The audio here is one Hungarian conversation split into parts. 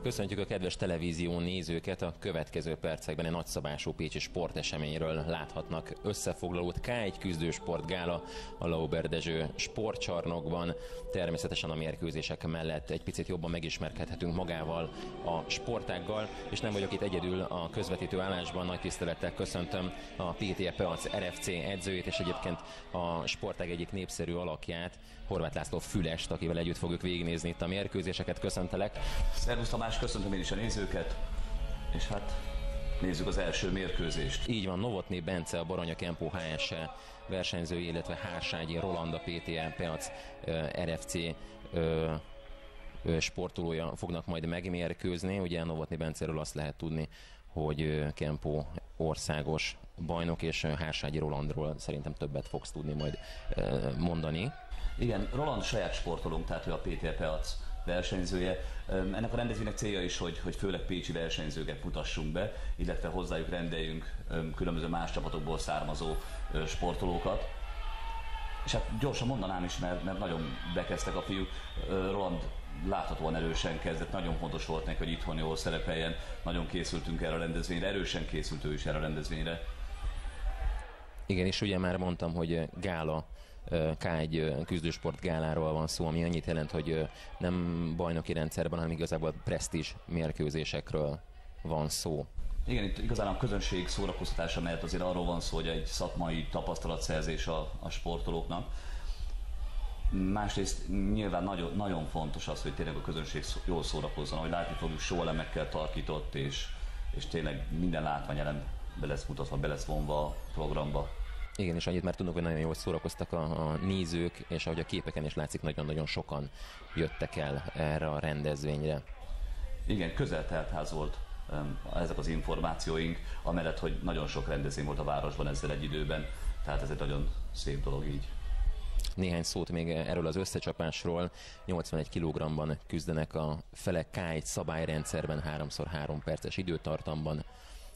Köszöntjük a kedves televízió nézőket, a következő percekben egy nagyszabású pécsi sporteseményről láthatnak összefoglalót. K1 küzdősportgála a Lauber Dezső sportcsarnokban. Természetesen a mérkőzések mellett egy picit jobban megismerkedhetünk magával a sportággal, és nem vagyok itt egyedül a közvetítő állásban. Nagy tisztelettel köszöntöm a PTE Peac RFC edzőjét, és egyébként a sportág egyik népszerű alakját, Horváth László Fülest, akivel együtt fogjuk végignézni itt a mérkőzéseket. Köszöntelek! Szervusz Tamás, köszöntöm én is a nézőket, és hát nézzük az első mérkőzést. Így van, Novotny Bence, a Baranya Kempó HSE versenyzői, illetve Hárságyi Roland, a PTE Peac RFC sportolója fognak majd megmérkőzni. Ugye Novotny Benceről azt lehet tudni, hogy Kempó országos bajnok, és Hárságyi Rolandról szerintem többet fogsz tudni majd mondani. Igen, Roland saját sportolónk, tehát ő a PTE Peac versenyzője. Ennek a rendezvénynek célja is, hogy főleg pécsi versenyzőket mutassunk be, illetve hozzájuk rendeljünk különböző más csapatokból származó sportolókat. És hát gyorsan mondanám is, mert nagyon bekezdtek a fiúk. Roland láthatóan erősen kezdett, nagyon fontos volt neki, hogy itthon jól szerepeljen. Nagyon készültünk erre a rendezvényre, erősen készült ő is erre a rendezvényre. Igen, és ugye már mondtam, hogy gála, K1 küzdősport gáláról van szó, ami annyit jelent, hogy nem bajnoki rendszerben, hanem igazából presztízs mérkőzésekről van szó. Igen, itt igazán a közönség szórakoztatása mellett azért arról van szó, hogy egy szakmai tapasztalatszerzés a sportolóknak. Másrészt nyilván nagyon, nagyon fontos az, hogy tényleg a közönség jól szórakozzon, ahogy látni fogjuk, showelemekkel tarkított, és tényleg minden látványelem be lesz mutatva, be lesz vonva a programba. Igen, és annyit már tudunk, hogy nagyon jól szórakoztak a nézők, és ahogy a képeken is látszik, nagyon-nagyon sokan jöttek el erre a rendezvényre. Igen, közel-teltház volt ezek az információink, amellett, hogy nagyon sok rendezvény volt a városban ezzel egy időben, tehát ez egy nagyon szép dolog így. Néhány szót még erről az összecsapásról. 81 kg-ban küzdenek a felek K1 szabályrendszerben, 3x3 perces időtartamban,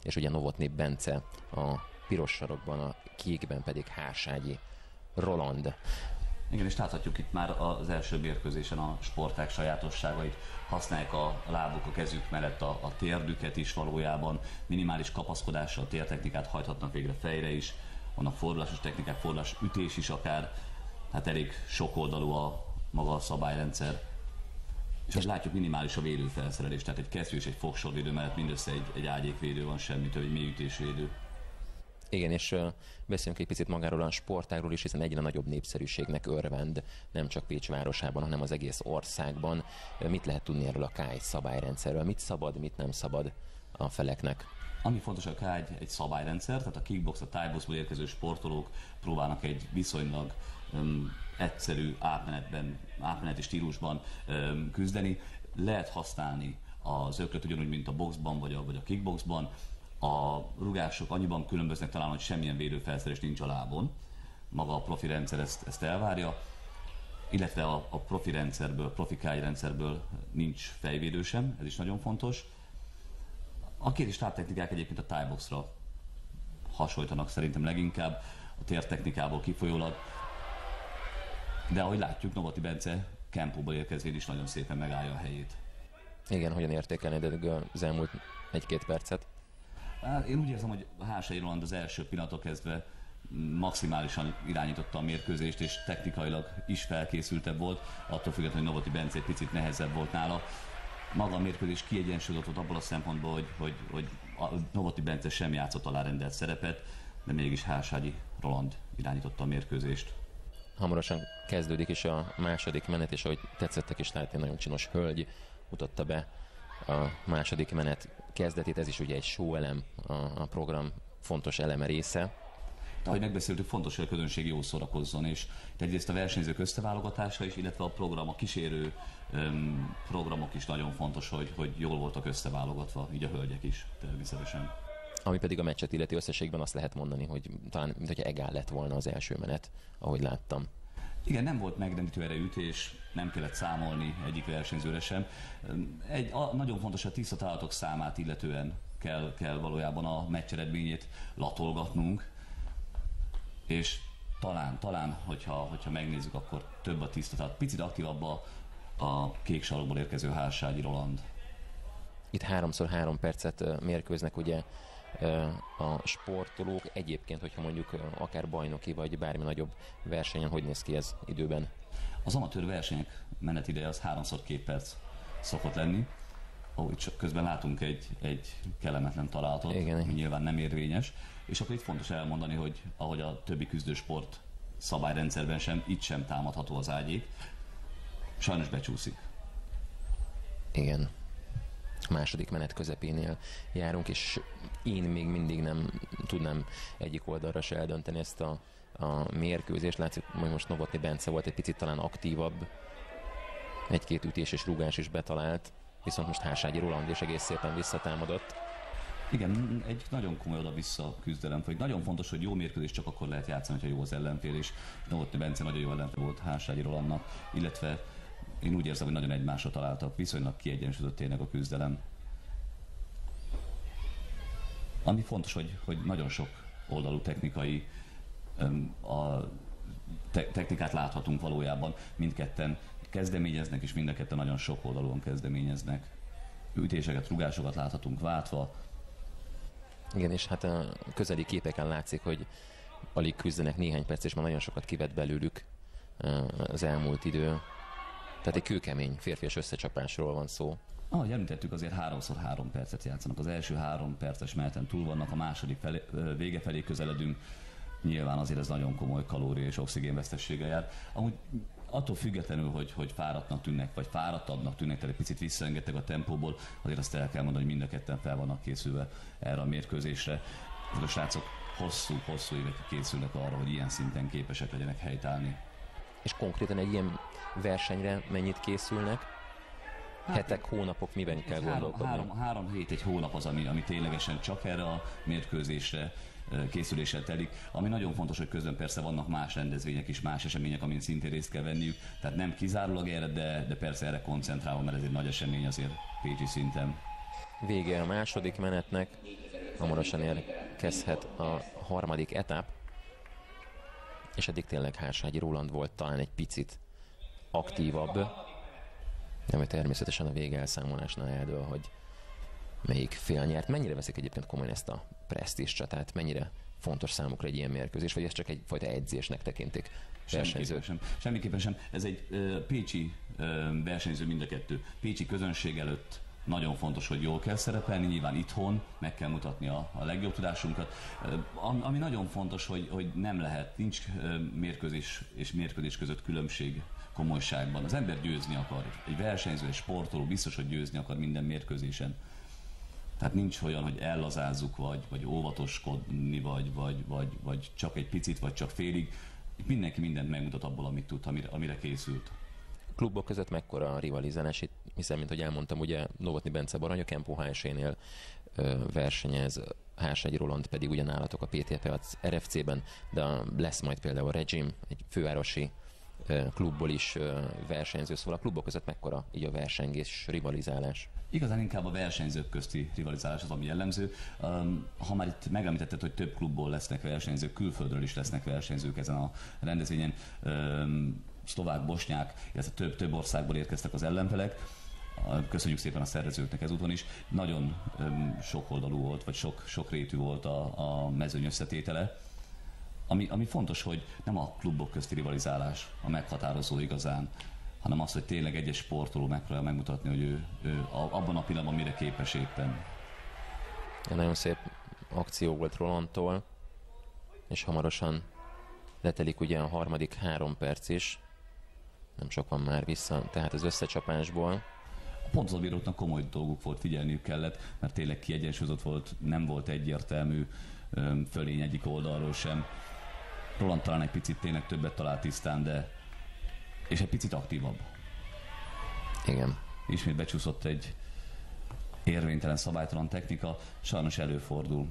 és ugye Novotny Bence a piros sarokban, a kékben pedig Hárságyi Roland. Igen, és láthatjuk itt már az első mérkőzésen a sportág sajátosságait. Használják a lábuk, a kezük mellett a térdüket is valójában. Minimális kapaszkodással tértechnikát hajthatnak végre fejre is. Vannak fordulásos technikák, fordulás ütés is akár. Hát elég sokoldalú a maga a szabályrendszer. És most látjuk, minimális a védőfelszerelés, tehát egy kesztyű és egy fogsorvédő mellett mindössze egy ágyékvédő van, semmitől, egy mélyütésvédő. Igen, és beszéljünk egy picit magáról a sportágról is, hiszen egyre nagyobb népszerűségnek örvend, nem csak Pécs városában, hanem az egész országban. Mit lehet tudni erről a K1 szabályrendszerről? Mit szabad, mit nem szabad a feleknek? Ami fontos, a K1 egy szabályrendszer, tehát a kickbox, a thai-boxból érkező sportolók próbálnak egy viszonylag egyszerű átmeneti stílusban küzdeni. Lehet használni az öklöt ugyanúgy, mint a boxban vagy a kickboxban. A rugások annyiban különböznek talán, hogy semmilyen védőfelszerelés nincs a lábon. Maga a profi rendszer ezt elvárja, illetve a profi rendszerből, profi K1 rendszerből nincs fejvédő sem, ez is nagyon fontos. A két is táptechnikák egyébként a thai-boxra hasonlítanak szerintem leginkább, a tértechnikából kifolyólag. De ahogy látjuk, Novotny Bence Kempóból érkezvén is nagyon szépen megállja a helyét. Igen, hogyan értékelnéd az elmúlt 1-2 percet? Én úgy érzem, hogy Hárságyi Roland az első pillanattól kezdve maximálisan irányította a mérkőzést, és technikailag is felkészültebb volt, attól függetlenül, hogy Novotny Bence egy picit nehezebb volt nála. Maga a mérkőzés kiegyensúlyozott abból a szempontból, hogy Novotny Bence sem játszott alárendelt szerepet, de mégis Hárságyi Roland irányította a mérkőzést. Hamarosan kezdődik is a második menet, és ahogy tetszettek is látni, nagyon csinos hölgy mutatta be a második menet kezdetét. Ez is ugye egy show-elem, a program fontos eleme része. Ahogy megbeszéltük, fontos, hogy a közönség jól szórakozzon, és egyrészt a versenyzők összeválogatása is, illetve a program, a kísérő programok is nagyon fontos, hogy jól voltak összeválogatva, így a hölgyek is természetesen. Ami pedig a meccset illeti, összességben azt lehet mondani, hogy talán mintha egál lett volna az első menet, ahogy láttam. Igen, nem volt megrendítő erejütés, nem kellett számolni egyik versenyzőre sem. Nagyon fontos, a tiszta találatok számát illetően kell valójában a meccs eredményét latolgatnunk, és talán hogyha megnézzük, akkor több a tiszta találat. Picit aktívabb a kék sarokból érkező Hárságyi Roland. Itt 3x3 percet mérkőznek ugye a sportolók. Egyébként, hogyha mondjuk akár bajnoki vagy bármi nagyobb versenyen, hogy néz ki ez időben? Az amatőr versenyek menetideje az 3x2 perc szokott lenni. Ahogy közben látunk egy kellemetlen találatot, igen, ami nyilván nem érvényes. És akkor itt fontos elmondani, hogy ahogy a többi küzdősport szabályrendszerben sem, itt sem támadható az ágyék. Sajnos becsúszik. Igen. A második menet közepénél járunk, és én még mindig nem tudnám egyik oldalra se eldönteni ezt a mérkőzést. Látszik, hogy most Novotny Bence volt egy picit talán aktívabb. Egy-két ütés és rúgás is betalált, viszont most Hárságyi Roland is egész szépen visszatámadott. Igen, egy nagyon komoly oda-vissza küzdelem folyik. Nagyon fontos, hogy jó mérkőzés csak akkor lehet játszani, ha jó az ellenfél, és Novotny Bence nagyon jó ellenfél volt Hárságyi Rolandnak, illetve én úgy érzem, hogy nagyon egymásra találtak, viszonylag kiegyensúlyozott tényleg a küzdelem. Ami fontos, hogy nagyon sok oldalú technikai technikát láthatunk valójában. Mindketten kezdeményeznek, és mind a ketten nagyon sok oldalúan kezdeményeznek. Ütéseket, rúgásokat láthatunk váltva. Igen, és hát a közeli képeken látszik, hogy alig küzdenek néhány perc, és már nagyon sokat kivett belőlük az elmúlt idő. Tehát egy kőkemény férfias összecsapásról van szó. Ahogy említettük, azért 3x3 percet játszanak. Az első 3 perces meneten túl vannak, a második vége felé közeledünk. Nyilván azért ez nagyon komoly kalória és oxigénvesztességgel jár. Amúgy attól függetlenül, hogy fáradtnak tűnnek, vagy fáradtabbnak tűnnek, tehát egy picit visszaengedtek a tempóból, azért azt el kell mondani, hogy mind a ketten fel vannak készülve erre a mérkőzésre. A srácok hosszú évekig készülnek arra, hogy ilyen szinten képesek legyenek helytállni. És konkrétan egy ilyen versenyre mennyit készülnek? Hetek, hónapok, miben kell gondolkodni? 3 hét, egy hónap az, ami ténylegesen csak erre a mérkőzésre készüléssel telik. Ami nagyon fontos, hogy közben persze vannak más rendezvények is, más események, amin szintén részt kell venniük. Tehát nem kizárólag erre, de persze erre koncentrálva, mert ez egy nagy esemény azért pécsi szinten. Vége a második menetnek, hamarosan érkezhet a harmadik etap, és eddig tényleg Hárságyi Roland volt talán egy picit aktívabb, de ami természetesen a vége elszámolásnál eldől, hogy melyik fél nyert. Mennyire veszik egyébként komolyan ezt a presztízs csatát? Mennyire fontos számukra egy ilyen mérkőzés, vagy ez csak egyfajta edzésnek tekintik versenyzők? Semmiképpen sem. Ez egy pécsi versenyző mind a kettő. Pécsi közönség előtt nagyon fontos, hogy jól kell szerepelni, nyilván itthon meg kell mutatni a legjobb tudásunkat. Ami nagyon fontos, hogy nem lehet, nincs mérkőzés és mérkőzés között különbség komolyságban. Az ember győzni akar. Egy versenyző, egy sportoló biztos, hogy győzni akar minden mérkőzésen. Tehát nincs olyan, hogy ellazázzuk, vagy óvatoskodni, vagy csak egy picit, vagy csak félig. Mindenki mindent megmutat abból, amit tud, amire készült. Klubok között mekkora a rivalizálás? Hiszen, mint hogy elmondtam, ugye Novotny Bence Baranya, a Kempó HSE-nél versenyez, Hárságyi Roland pedig ugye nálatok a PTP az RFC-ben, de lesz majd például a Regime, egy fővárosi klubból is versenyző, szóval a klubok között mekkora így a versengés, rivalizálás? Igazán inkább a versenyzők közti rivalizálás az, ami jellemző. Ha már itt megemlítetted, hogy több klubból lesznek versenyzők, külföldről is lesznek versenyzők ezen a rendezvényen, szlovák, bosnyák, illetve több országból érkeztek az ellenfelek. Köszönjük szépen a szervezőknek ezúton is. Nagyon sokoldalú volt, vagy sokrétű volt a mezőny összetétele. Ami fontos, hogy nem a klubok közti rivalizálás a meghatározó igazán, hanem az, hogy tényleg egyes sportoló megpróbálja megmutatni, hogy ő abban a pillanatban mire képes éppen. Egy nagyon szép akció volt Rolandtól, és hamarosan letelik ugye a harmadik 3 perc is. Nem sok van már vissza, tehát az összecsapásból. A pontozóbíróknak komoly dolguk volt, figyelniük kellett, mert tényleg kiegyensúlyozott volt, nem volt egyértelmű fölény egyik oldalról sem. Roland talán egy picit tényleg többet talált tisztán, de és egy picit aktívabb. Igen. Ismét becsúszott egy érvénytelen, szabálytalan technika, sajnos előfordul.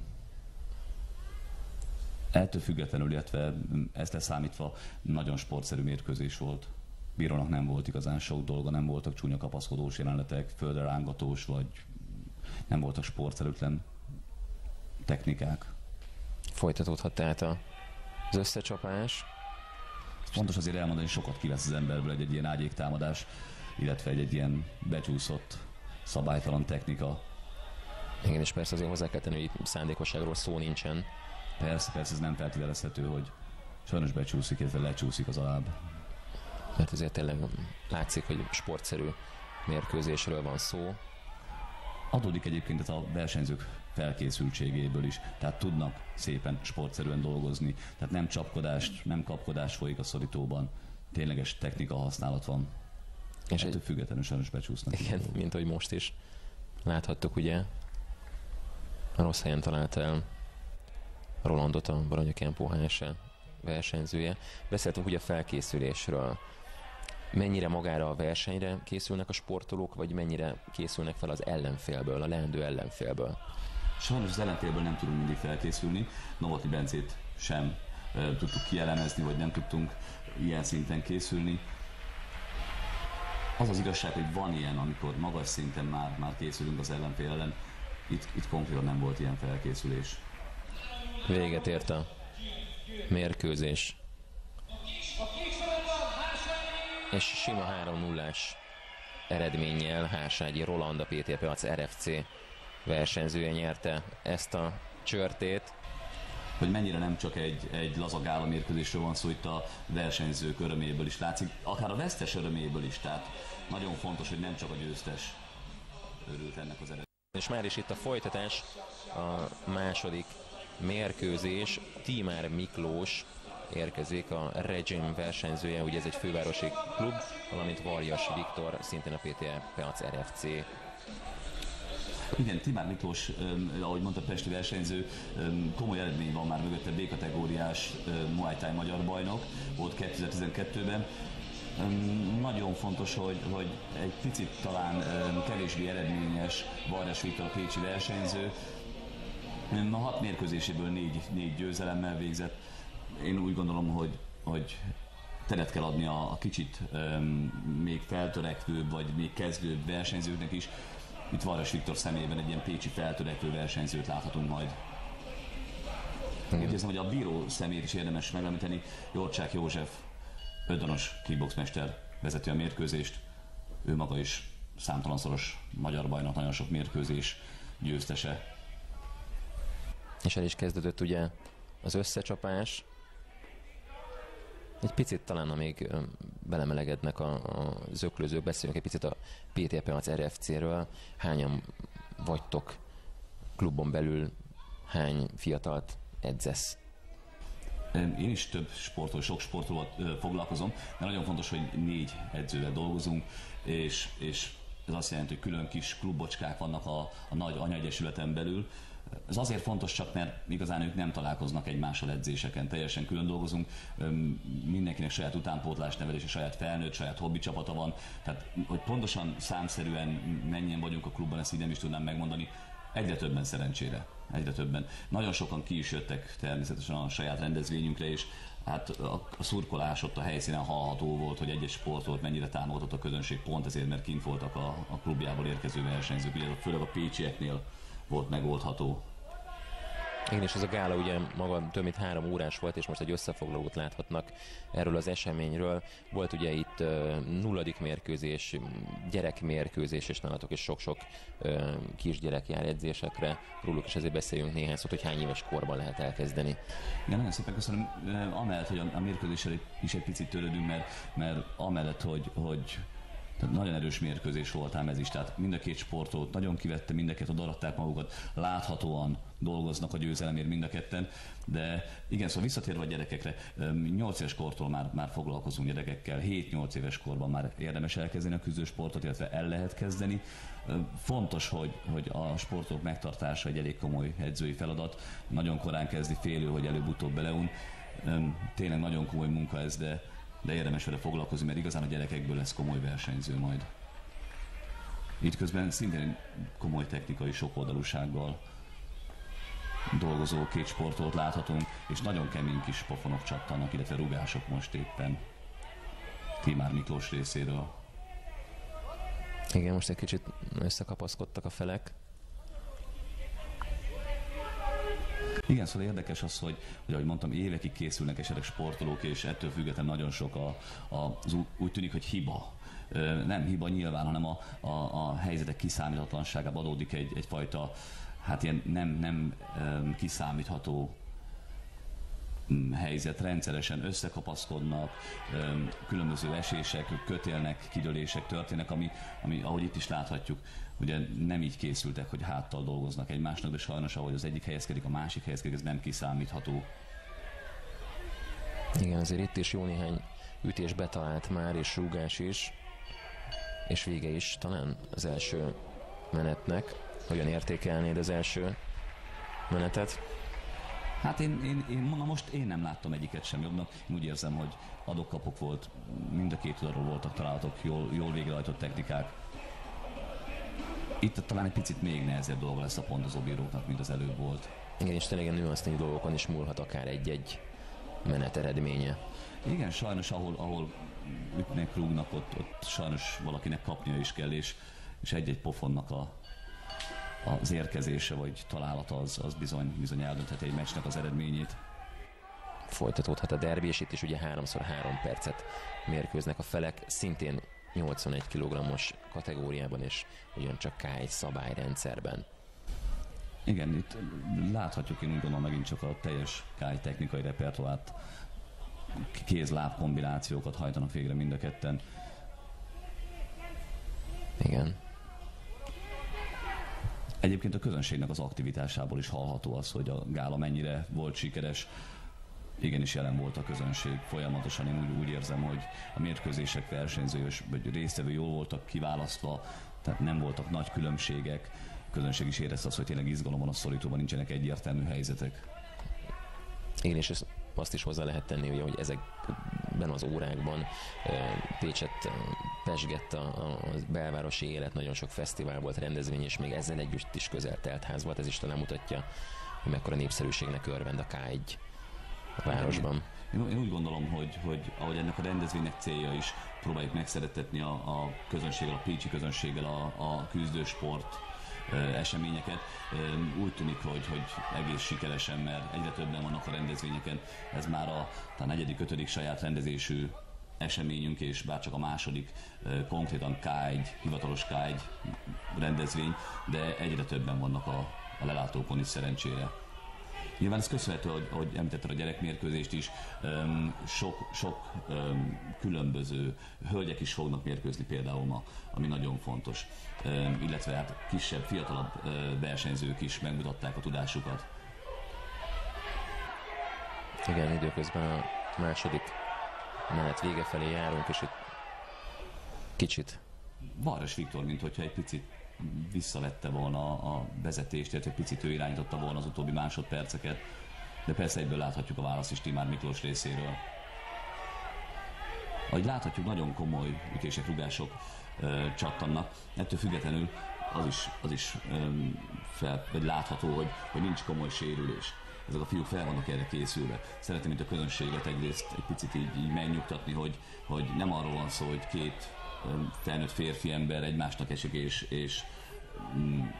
Ettől függetlenül, illetve ezt leszámítva nagyon sportszerű mérkőzés volt. Bírónak nem volt igazán sok dolga, nem voltak csúnya kapaszkodós jelenetek, földre rángatós, vagy nem voltak sportszerűtlen technikák. Folytatódhat tehát az összecsapás. Fontos azért elmondani, hogy sokat kivesz az emberből egy ilyen ágyéktámadás, illetve egy ilyen becsúszott, szabálytalan technika. Igen, és persze azért hozzá kell tenni, hogy itt szándékosságról szó nincsen. Persze, ez nem feltételezhető, hogy sajnos becsúszik, illetve lecsúszik az alább. Mert azért tényleg látszik, hogy sportszerű mérkőzésről van szó. Adódik egyébként a versenyzők felkészültségéből is, tehát tudnak szépen sportszerűen dolgozni, tehát nem csapkodást, nem kapkodást folyik a szorítóban, tényleges technika használat van. És ettől függetlenül sajnos becsúsznak. Igen, mint ahogy most is láthattuk, ugye, a rossz helyen találta el Rolandot a Baranya Kempó HSE versenyzője. Beszéltünk ugye a felkészülésről. Mennyire magára a versenyre készülnek a sportolók, vagy mennyire készülnek fel az ellenfélből, a leendő ellenfélből? Sajnos az ellenfélből nem tudunk mindig felkészülni. Novotny Bencét sem tudtuk kielemezni, vagy nem tudtunk ilyen szinten készülni. Az az igazság, hogy van ilyen, amikor magas szinten már készülünk az ellenfél ellen. Itt konkrétan nem volt ilyen felkészülés. Véget ért a mérkőzés. És sima 3-0-ás eredménnyel Hárságyi Roland, a PTP Pac RFC versenyzője nyerte ezt a csörtét. Hogy mennyire nem csak egy laza gála mérkőzésről van szó, itt a versenyzők öröméből is látszik, akár a vesztes öröméből is, tehát nagyon fontos, hogy nem csak a győztes örült ennek az eredménynek. És már is itt a folytatás, a második mérkőzés. Tímár Miklós érkezik, a Regime versenyzője, ugye ez egy fővárosi klub, valamint Varjas Viktor, szintén a PTP Pac RFC. Igen, Tímár Miklós, ahogy mondta, pesti versenyző, komoly eredmény van már mögötte, B-kategóriás Muay Thai magyar bajnok, volt 2012-ben. Nagyon fontos, hogy egy picit talán kevésbé eredményes Varjas Viktor, a pécsi versenyző. A 6 mérkőzéséből 4 győzelemmel végzett. Én úgy gondolom, hogy teret kell adni a kicsit még feltörekvőbb, vagy még kezdőbb versenyzőknek is. Itt Varjas Viktor személyében egy ilyen pécsi feltörekvő versenyzőt láthatunk majd. Úgy érzem, hogy a bíró személyét is érdemes megemlíteni. Jorcsák József, 5 danos kickboxmester vezeti a mérkőzést. Ő maga is számtalanszoros magyar bajnok, nagyon sok mérkőzés győztese. És el is kezdődött ugye az összecsapás. Egy picit talán, amíg belemelegednek a zöklőzők, beszélünk egy picit a PTP Pac RFC-ről. Hányan vagytok klubon belül, hány fiatalt edzesz? Én is sok sportolóval foglalkozom, de nagyon fontos, hogy 4 edzővel dolgozunk, és ez azt jelenti, hogy külön kis klubocskák vannak a nagy anyaegyesületen belül. Ez azért fontos csak, mert igazán ők nem találkoznak egymással edzéseken, teljesen külön dolgozunk, mindenkinek saját utánpótlás nevelése, saját felnőtt, saját hobbi csapata van, tehát hogy pontosan számszerűen mennyien vagyunk a klubban, ezt így nem is tudnám megmondani, egyre többen szerencsére, egyre többen. Nagyon sokan ki is jöttek természetesen a saját rendezvényünkre, és hát a szurkolás ott a helyszínen hallható volt, hogy egy-egy sportot mennyire támogatott a közönség, pont ezért, mert kint voltak a klubjából érkező versenyzők, ugye főleg a pécsieknél volt megoldható. Igen, és ez a gála ugye maga több mint 3 órás volt, és most egy összefoglalót láthatnak erről az eseményről. Volt ugye itt 0. mérkőzés, gyerekmérkőzés, és nálatok is sok-sok kisgyerek jár edzésekre. Róluk is ezért beszéljünk néhány szót, hogy hány éves korban lehet elkezdeni. Igen, nagyon szépen köszönöm. Amellett, hogy a mérkőzéssel is egy picit törődünk, mert amellett, hogy tehát nagyon erős mérkőzés volt ám ez is, tehát mind a 2 sportolót nagyon kivette, mind a 2 odaadták magukat, láthatóan dolgoznak a győzelemért mind a 2-en, de igen, szóval visszatérve a gyerekekre, 8 éves kortól már foglalkozunk gyerekekkel, 7-8 éves korban már érdemes elkezdeni a küzdősportot, illetve el lehet kezdeni. Fontos, hogy a sportok megtartása egy elég komoly edzői feladat, nagyon korán kezdi, félő, hogy előbb-utóbb beleun. Tényleg nagyon komoly munka ez, de érdemes vele foglalkozni, mert igazán a gyerekekből lesz komoly versenyző majd. Itt közben szintén komoly technikai sokoldalúsággal dolgozó 2 sportot láthatunk, és nagyon kemény kis pofonok csattanak, illetve rugások most éppen Tímár Miklós részéről. Igen, most egy kicsit összekapaszkodtak a felek. Igen, szóval érdekes az, hogy ahogy mondtam, évekig készülnek esetleg sportolók, és ettől függetlenül nagyon sok úgy tűnik, hogy hiba. Nem hiba nyilván, hanem a helyzetek kiszámíthatatlanságában adódik egyfajta hát ilyen nem kiszámítható helyzet, rendszeresen összekapaszkodnak, különböző esések, kötélnek, kidőlések történnek, ami ahogy itt is láthatjuk, ugye nem így készültek, hogy háttal dolgoznak egymásnak, de sajnos ahogy az egyik helyezkedik, a másik helyezkedik, ez nem kiszámítható. Igen, azért itt is jó néhány ütés betalált már, és rúgás is, és vége is talán az első menetnek. Hogyan értékelnéd az első menetet? Hát én mondom, most én nem láttam egyiket sem jobbnak. Én úgy érzem, hogy adok-kapok volt, mind a két oldalról voltak találatok, jól végrehajtott technikák. Itt talán egy picit még nehezebb dolga lesz a pontozó bíróknak, mint az előbb volt. Igen, és tényleg a nüansznyi dolgokon is múlhat akár egy-egy menet eredménye. Igen, sajnos ahol ütnek, rúgnak, ott sajnos valakinek kapnia is kell, és egy-egy pofonnak az érkezése vagy találata az bizony eldöntheti egy meccsnek az eredményét. Folytatódhat a derbi, és itt is ugye 3x3 percet mérkőznek a felek, szintén 81 kg-os kategóriában, és ugyancsak K1 szabályrendszerben. Igen, itt láthatjuk, én úgy gondolom, megint csak a teljes K1 technikai repertoárt, kéz-láb kombinációkat hajtanak végre mind a ketten. Igen. Egyébként a közönségnek az aktivitásából is hallható az, hogy a gála mennyire volt sikeres. Igenis jelen volt a közönség folyamatosan. Én úgy érzem, hogy a mérkőzések versenyző vagy résztvevő jól voltak kiválasztva, tehát nem voltak nagy különbségek. A közönség is érezte azt, hogy tényleg izgalom van a szorítóban, nincsenek egyértelmű helyzetek. Igen, és azt is hozzá lehet tenni, ugye, hogy ezekben az órákban Pécset pezsgett a belvárosi élet, nagyon sok fesztivál volt, rendezvény, és még ezzel együtt is közel telt ház volt. Ez is talán mutatja, hogy mekkora népszerűségnek örvend a K1 a városban. Én úgy gondolom, hogy ahogy ennek a rendezvénynek célja is, próbáljuk megszerettetni a közönséggel, a pécsi közönséggel a küzdősport eseményeket. Úgy tűnik, hogy egész sikeresen, mert egyre többen vannak a rendezvényeken. Ez már a 4.-5. saját rendezésű eseményünk, és bárcsak a második konkrétan K1, hivatalos K1 rendezvény, de egyre többen vannak a lelátókon is szerencsére. Nyilván ez köszönhető, hogy említetted a gyerekmérkőzést is, sok különböző hölgyek is fognak mérkőzni például ma, ami nagyon fontos. Illetve hát kisebb, fiatalabb versenyzők is megmutatták a tudásukat. Igen, időközben a második menet vége felé járunk, és itt kicsit. Varras Viktor, mint hogyha egy picit visszavette volna a vezetést, illetve egy picit ő irányította volna az utóbbi másodperceket, de persze egyből láthatjuk a választ is Timár Miklós részéről. Ahogy láthatjuk, nagyon komoly ütések, rugások csattannak, ettől függetlenül az is vagy látható, hogy nincs komoly sérülés. Ezek a fiúk fel vannak erre készülve. Szeretném itt a közönséget egyrészt egy picit így megnyugtatni, hogy nem arról van szó, hogy két felnőtt férfi ember egymásnak esik és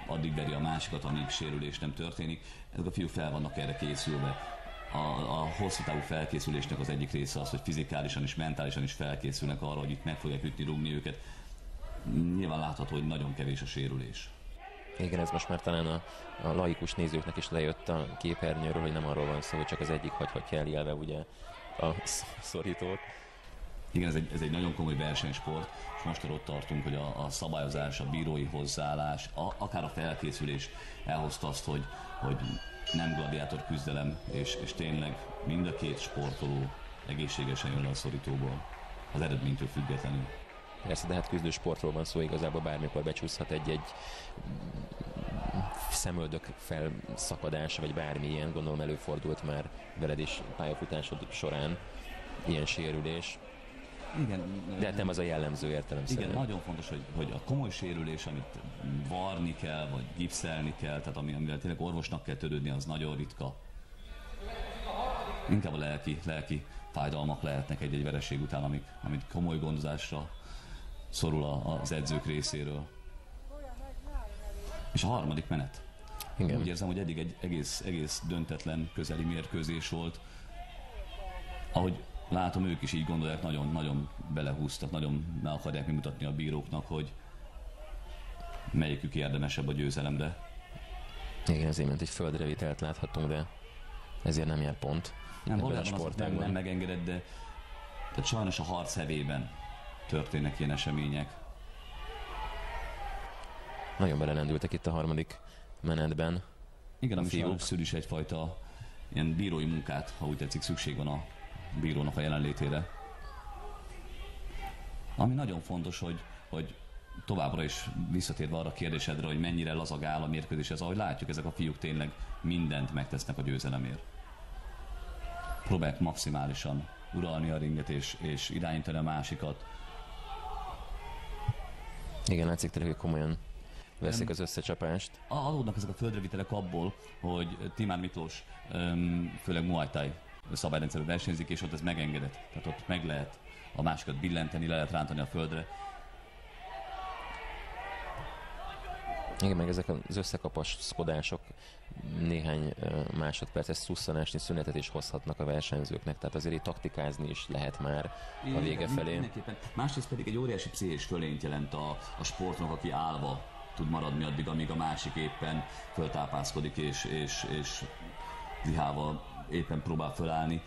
addig veri a másikat, amíg sérülés nem történik. Ezek a fiúk fel vannak erre készülve. A hosszú távú felkészülésnek az egyik része az, hogy fizikálisan és mentálisan is felkészülnek arra, hogy itt meg fogják ütni, rúgni őket. Nyilván látható, hogy nagyon kevés a sérülés. Igen, ez most már talán a laikus nézőknek is lejött a képernyőről, hogy nem arról van szó, hogy csak az egyik hagyhatja elélve ugye a szorítót. Igen, ez egy nagyon komoly versenysport, és most ott tartunk, hogy a szabályozás, a bírói hozzáállás, akár a felkészülés elhozta azt, hogy nem gladiátor küzdelem, és tényleg mind a két sportoló egészségesen jön le a szorítóból, az eredménytől függetlenül. Persze, de hát küzdő sportról van szó, igazából bármikor becsúszhat egy szemöldök felszakadása, vagy bármilyen, gondolom előfordult már veled is pályafutásod során ilyen sérülés. Igen, de hát nem az a jellemző értelemszerűen. Igen, nagyon fontos, hogy a komoly sérülés, amit varni kell, vagy gipszelni kell, tehát amivel tényleg orvosnak kell törődni, az nagyon ritka. Inkább a lelki fájdalmak lehetnek egy vereség után, amit komoly gondozásra szorul az edzők részéről. És a harmadik menet. Igen. Úgy érzem, hogy eddig egy egész döntetlen közeli mérkőzés volt. Ahogy látom, ők is így gondolják, nagyon belehúztak, nagyon meg akarják mutatni a bíróknak, hogy melyikük érdemesebb a győzelemre. Igen, az imént egy földrevitelt láthattunk, de ezért nem jár pont. Nem, valójában az nem megengedett, de tehát sajnos a harc hevében történnek ilyen események. Nagyon belelendültek itt a harmadik menetben. Igen, ami először is egyfajta ilyen bírói munkát, ha úgy tetszik, szükség van a bírónak a jelenlétére. Ami nagyon fontos, hogy továbbra is visszatérve arra a kérdésedre, hogy mennyire lazag áll a mérkőzés, ez ahogy látjuk, ezek a fiúk tényleg mindent megtesznek a győzelemért. Próbálják maximálisan uralni a ringet és irányítani a másikat. Igen, látszik tényleg, hogy komolyan veszik az összecsapást. Adódnak ezek a földrevitelek abból, hogy Timár Miklós főleg Muay Thai szabályrendszerben versenyzik, és ott ez megengedett. Tehát ott meg lehet a másikat billenteni, le lehet rántani a földre. Igen, meg ezek az összekapaszkodások néhány másodperces szusszanásnyi szünetet is hozhatnak a versenyzőknek, tehát azért itt taktikázni is lehet már a vége felé. Mindenképpen. Másrészt pedig egy óriási pszichés fölényt jelent a sportnak, aki állva tud maradni addig, amíg a másik éppen föltápászkodik és vihával éppen próbál fölállni.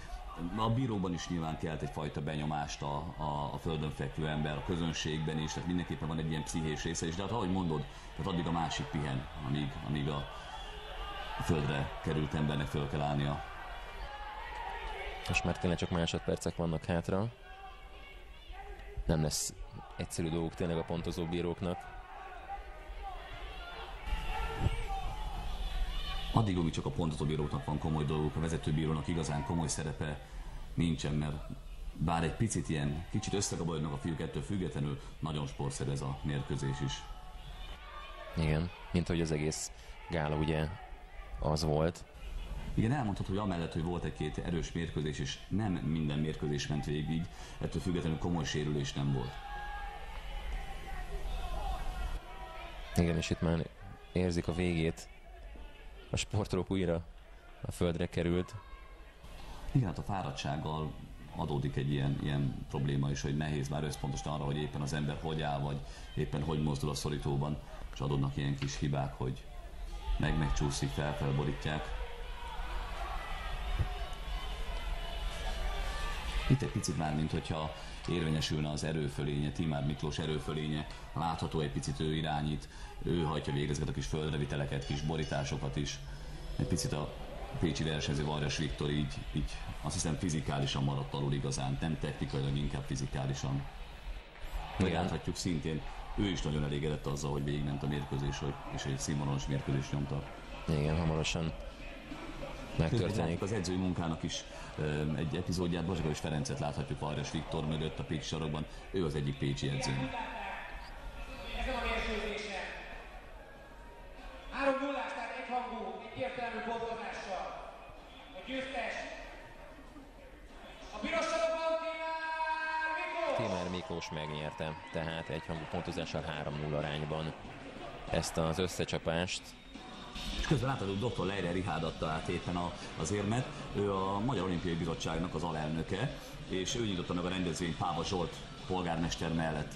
A bíróban is nyilván kelt egyfajta benyomást a földön fekvő ember, a közönségben is, tehát mindenképpen van egy ilyen pszichés része is, de hát ahogy mondod, tehát addig a másik pihen, amíg a földre került embernek föl kell állnia. Most már tényleg csak másodpercek vannak hátra. Nem lesz egyszerű dolguk tényleg a pontozó bíróknak. Addig, amíg csak a pontozóbíróknak van komoly dolguk, a vezetőbírónak igazán komoly szerepe nincsen, mert bár egy picit ilyen, kicsit összegabajodnak a fiúk, ettől függetlenül nagyon sportszerű ez a mérkőzés is. Igen, mint hogy az egész gála ugye az volt. Igen, elmondható, hogy amellett, hogy volt egy-két erős mérkőzés, és nem minden mérkőzés ment végig, ettől függetlenül komoly sérülés nem volt. Igen, és itt már érzik a végét. A sportolók újra a földre került. Igen, hát a fáradtsággal adódik egy ilyen probléma is, hogy nehéz már összpontosan arra, hogy éppen az ember hogy áll, vagy éppen hogy mozdul a szorítóban, és adódnak ilyen kis hibák, hogy megcsúszik, felborítják. Itt egy picit már, mint hogyha érvényesülne az erőfölénye, Timár Miklós erőfölénye, látható egy picit ő irányít, ő hajtja végre ezeket a kis földreviteleket, kis borításokat is. Egy picit a pécsi versenyző Varjas Viktor így azt hiszem fizikálisan maradt alul igazán, nem technikailag, inkább fizikálisan. Megláthatjuk szintén, ő is nagyon elégedett azzal, hogy végigment a mérkőzés, és egy színvonalas mérkőzést nyomta. Igen, hamarosan megtörténik. Az edzői munkának is egy epizódját, Bazsagos Ferencet láthatjuk Varjas Viktor mögött a pécsi sarokban, ő az egyik pécsi edző. Ezen a mérkőzésen 3-0-ás, tehát egyhangú, egyértelmű pontozással a győztes a piros sarokban Timár Miklós megnyerte, tehát egyhangú pontozással 3-0 arányban ezt az összecsapást. És közben látható, hogy dr. Lejre Richárd adta át éppen az érmet. Ő a Magyar Olimpiai Bizottságnak az alelnöke, és ő nyitotta meg a rendezvényt Páva Zsolt polgármester mellett.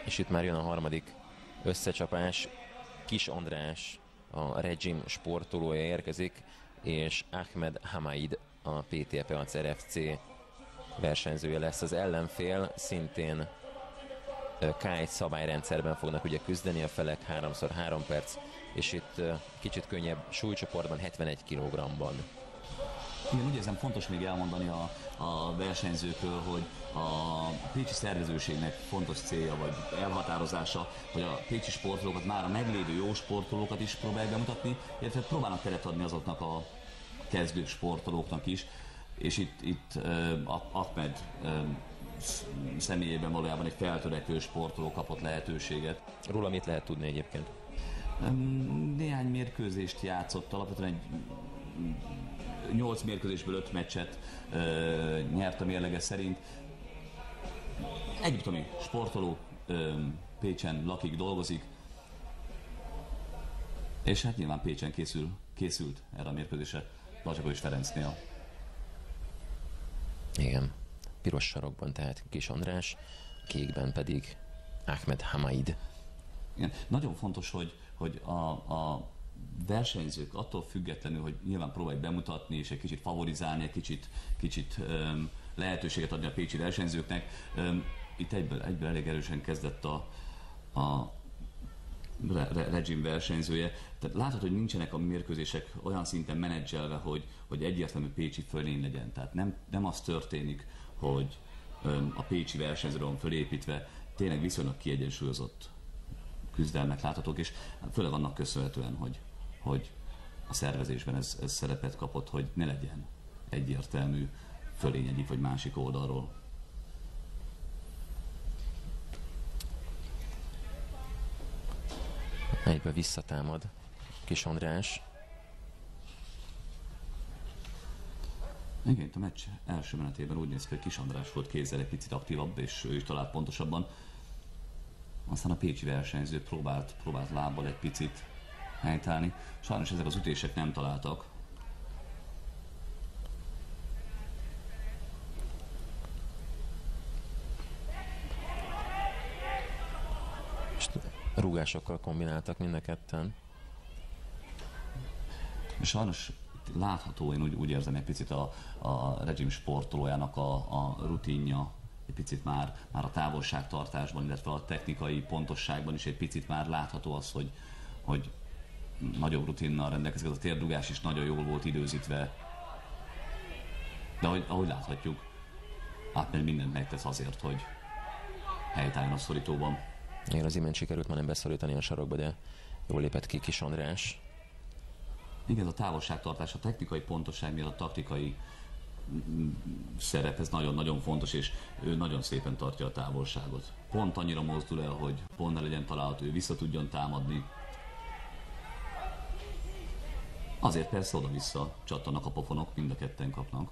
És itt már jön a harmadik összecsapás. Kis András, a Regim sportolója érkezik, és Ahmed Hamaid, a PTP az RFC versenyzője lesz. Az ellenfél szintén K1 szabályrendszerben fognak ugye küzdeni a felek 3x3 perc, és itt kicsit könnyebb súlycsoportban, 71 kg-ban. Igen, úgy érzem fontos még elmondani a versenyzőkről, hogy a pécsi szervezőségnek fontos célja vagy elhatározása, hogy a pécsi sportolókat, már a meglévő jó sportolókat is próbálják bemutatni, illetve próbálnak teret adni azoknak a kezdő sportolóknak is, és itt Ahmed személyében valójában egy feltörekvő sportoló kapott lehetőséget. Róla mit lehet tudni egyébként? Néhány mérkőzést játszott, alapvetően egy 8 mérkőzésből 5 meccset nyert a mérlege szerint. Egyiptomi sportoló, Pécsen lakik, dolgozik, és hát nyilván Pécsen készült erre a mérkőzésre Bazsagos Ferencnél. Igen, piros sarokban tehát Kis András, kékben pedig Ahmed Hamaid. Igen. Nagyon fontos, hogy a versenyzők attól függetlenül, hogy nyilván próbálják bemutatni és egy kicsit favorizálni, egy kicsit lehetőséget adni a pécsi versenyzőknek. Itt egyből elég erősen kezdett a Regime versenyzője. Tehát látható, hogy nincsenek a mérkőzések olyan szinten menedzselve, hogy egyértelmű pécsi fölény legyen. Tehát nem az történik, hogy a pécsi versenyzőre van fölépítve, tényleg viszonylag kiegyensúlyozott küzdelmek láthatók, és főleg annak köszönhetően, hogy a szervezésben ez szerepet kapott, hogy ne legyen egyértelmű fölény egyik vagy másik oldalról. Egybe visszatámad Kis András. Igen, a meccs első menetében úgy néz ki, hogy Kis András volt kézzel egy picit aktívabb, és ő is talált pontosabban. Aztán a pécsi versenyző próbált lábbal egy picit helytállni. Sajnos ezek az ütések nem találtak. Rúgásokkal kombináltak mind a ketten. Sajnos látható, én úgy érzem egy picit a Regime sportolójának a rutinja, egy picit már a távolságtartásban, illetve a technikai pontosságban is egy picit már látható az, hogy nagyobb rutinnal rendelkezik, az a térdugás is nagyon jól volt időzítve. De ahogy láthatjuk, Ahmed mindent megtesz azért, hogy helytálljon a szorítóban. Igen, az imént sikerült már nem beszorítani a sarokba, de jól lépett ki Kis András. Igen, a távolságtartás, a technikai pontosság miatt a taktikai szerep, ez nagyon-nagyon fontos, és ő nagyon szépen tartja a távolságot. Pont annyira mozdul el, hogy pont ne legyen található, ő vissza tudjon támadni. Azért persze oda-vissza csattanak a pofonok, mind a ketten kapnak.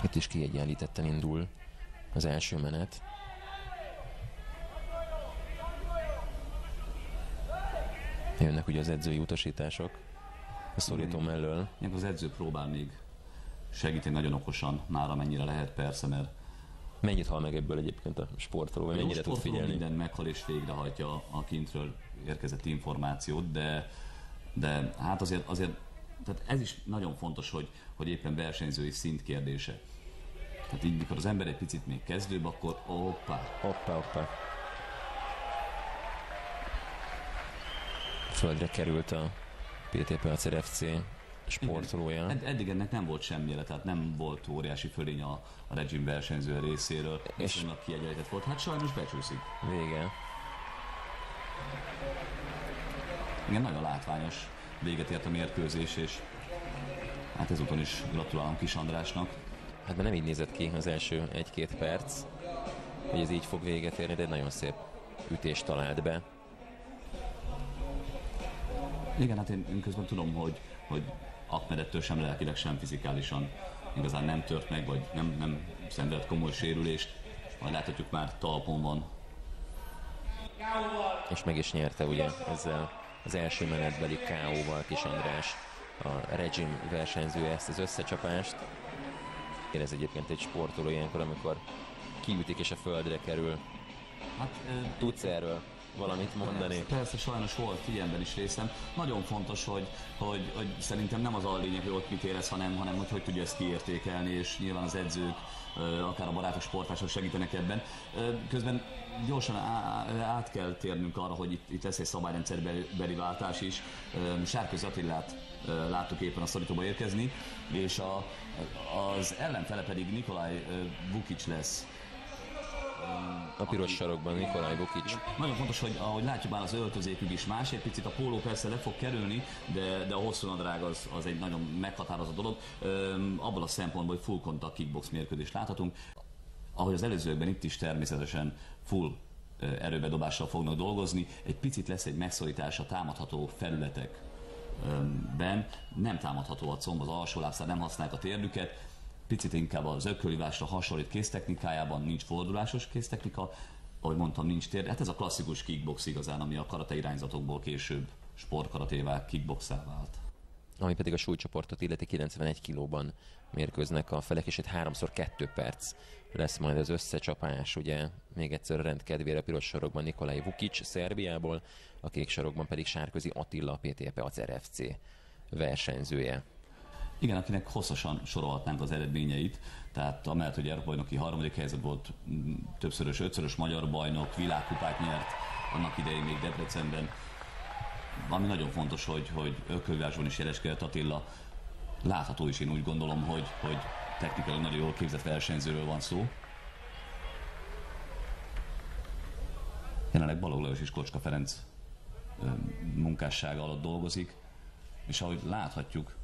Itt is kiegyenlítetten indul az első menet. Jönnek ugye az edzői utasítások a szorító mellől. Az edző próbál még segíteni nagyon okosan, már amennyire lehet persze, mert mennyit hal meg ebből egyébként a sportoló, vagy mennyire tud figyelni? Minden meghal és végrehajtja a kintről érkezett információt, de hát azért tehát ez is nagyon fontos, hogy éppen versenyzői szint kérdése. Tehát így, mikor az ember egy picit még kezdőbb, akkor Hoppá. Földre került a PT Pelcer FC sportolója. Eddig ennek nem volt semmire, tehát nem volt óriási fölény a Regime versenyző részéről. Viszonylag kiegyenlített volt. Hát sajnos becsúszik. Vége. Igen, nagyon látványos véget ért a mérkőzés, és hát ezúton is gratulálom Kis Andrásnak. Hát nem így nézett ki az első 1-2 perc, hogy ez így fog véget érni, de egy nagyon szép ütést talált be. Igen, hát én közben tudom, hogy Ahmed ettől sem lelkileg, sem fizikálisan igazán nem tört meg, vagy nem szenvedett komoly sérülést. Majd láthatjuk, már talpon van. És meg is nyerte ugye ezzel az első menetbeli KO-val Kis András, a Regime versenyzője, ezt az összecsapást. Ez egyébként egy sportoló ilyenkor, amikor kiütik és a földre kerül. Hát, tudsz erről valamit mondani? Persze, sajnos volt ilyenben is részem. Nagyon fontos, hogy szerintem nem az a lényeg, hogy ott mit érez, hanem hogy tudja ezt kiértékelni, és nyilván az edzők, akár a barátok, sportások segítenek ebben. Közben gyorsan át kell térnünk arra, hogy itt lesz egy szabályrendszerbeli váltás is. Sárközi Attilát láttuk éppen a szorítóba érkezni, és az ellenfele pedig Nikolaj Vukic lesz. A piros sarokban Nikolaj Vukic. Nagyon fontos, hogy ahogy látjuk, már az öltözékük is más, egy picit a póló persze le fog kerülni, de a hosszú nadrág az egy nagyon meghatározó dolog. Abból a szempontból, hogy full contact kickbox mérkőzést láthatunk. Ahogy az előzőkben itt is természetesen full erőbedobással fognak dolgozni, egy picit lesz egy megszorítás a támadható felületekben. Nem támadható a comb, az alsó lábszár, nem használják a térdüket. Picit inkább az ökölívásra hasonlít kéztechnikájában, nincs fordulásos kéztechnika, ahogy mondtam, nincs tér. Hát ez a klasszikus kickbox igazán, ami a karate irányzatokból később sportkaratévá, kickboxá vált. Ami pedig a súlycsoportot illeti, 91 kilóban mérkőznek a felek, és itt 3x2 perc lesz majd az összecsapás. Ugye még egyszer a rendkedvére a piros sarokban Nikolaj Vukic Szerbiából, a kék sarokban pedig Sárközi Attila, a PTP Acer FC versenyzője. Igen, akinek hosszasan sorolhatnánk az eredményeit, tehát amellett, hogy Európa-bajnoki harmadik helyzet volt, többszörös, ötszörös magyar bajnok, világkupát nyert annak idején még Debrecenben. Ami nagyon fontos, hogy Ölkölyvárosban is jeleskedett Attila. Látható is, én úgy gondolom, hogy technikailag nagyon jól képzett versenyzőről van szó. Jelenleg Balogh Lajos és Kocska Ferenc munkássága alatt dolgozik, és ahogy láthatjuk,